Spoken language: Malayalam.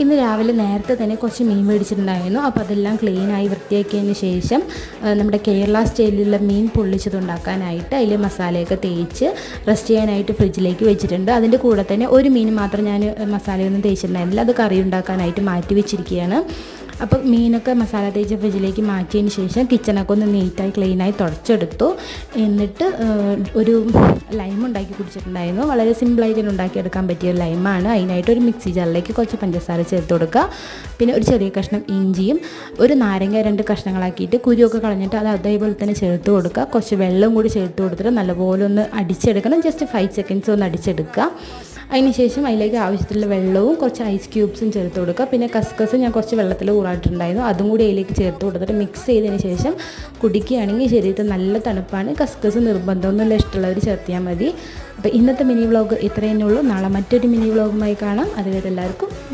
ഇന്ന് രാവിലെ നേരത്തെ തന്നെ കുറച്ച് മീൻ മേടിച്ചിട്ടുണ്ടായിരുന്നു. അപ്പോൾ അതെല്ലാം ക്ലീനായി വൃത്തിയാക്കിയതിന് ശേഷം നമ്മുടെ കേരള സ്റ്റൈലിലുള്ള മീൻ പൊള്ളിച്ചതുണ്ടാക്കാനായിട്ട് അതിൽ മസാലയൊക്കെ തേച്ച് റെസ്റ്റ് ചെയ്യാനായിട്ട് ഫ്രിഡ്ജിലേക്ക് വെച്ചിട്ടുണ്ട്. അതിൻ്റെ കൂടെ തന്നെ ഒരു മീൻ മാത്രം ഞാൻ മസാലയൊന്നും തേച്ചിട്ടുണ്ടായിരുന്നില്ല, അത് കറി ഉണ്ടാക്കാനായിട്ട് മാറ്റി വെച്ചിരിക്കുകയാണ്. അപ്പോൾ മീനൊക്കെ മസാല തേച്ച് ഫ്രിഡ്ജിലേക്ക് മാറ്റിയതിന് ശേഷം കിച്ചണൊക്കെ ഒന്ന് നീറ്റായി ക്ലീനായി തുടച്ചെടുത്തു. എന്നിട്ട് ഒരു ലൈം ഉണ്ടാക്കി കുടിച്ചിട്ടുണ്ടായിരുന്നു. വളരെ സിമ്പിളായിട്ട് ഉണ്ടാക്കിയെടുക്കാൻ പറ്റിയ ഒരു ലൈമാണ്. അതിനായിട്ട് ഒരു മിക്സി ജാറിലേക്ക് കുറച്ച് പഞ്ചസാര ചേർത്ത് കൊടുക്കുക. പിന്നെ ഒരു ചെറിയ കഷ്ണം ഇഞ്ചിയും ഒരു നാരങ്ങ 2 കഷ്ണങ്ങളാക്കിയിട്ട് കുരുവൊക്കെ കളഞ്ഞിട്ട് അത് അതേപോലെ തന്നെ ചേർത്ത് കൊടുക്കുക. കുറച്ച് വെള്ളം കൂടി ചേർത്ത് കൊടുത്തിട്ട് നല്ലപോലെ ഒന്ന് അടിച്ചെടുക്കണം. ജസ്റ്റ് 5 സെക്കൻഡ്സ് ഒന്ന് അടിച്ചെടുക്കുക. അതിനുശേഷം അതിലേക്ക് ആവശ്യത്തിലുള്ള വെള്ളവും കുറച്ച് ഐസ് ക്യൂബ്സും ചേർത്ത് കൊടുക്കുക. പിന്നെ കസ്കസ് ഞാൻ കുറച്ച് വെള്ളത്തിൽ ഊറായിട്ടുണ്ടായിരുന്നു, അതും കൂടി അതിലേക്ക് ചേർത്ത് കൊടുത്തിട്ട് മിക്സ് ചെയ്തതിന് ശേഷം കുടിക്കുകയാണെങ്കിൽ ശരീരത്തിൽ നല്ല തണുപ്പാണ്. കസ്കസ് നിർബന്ധമൊന്നുമില്ല, ഇഷ്ടമുള്ളവർ ചേർത്തിയാൽ മതി. അപ്പോൾ ഇന്നത്തെ മിനി വ്ളോഗ് ഇത്രയേ ഉള്ളൂ. നാളെ മറ്റൊരു മിനി വ്ളോഗുമായി കാണാം. അതുവരെ എല്ലാവർക്കും ബൈ.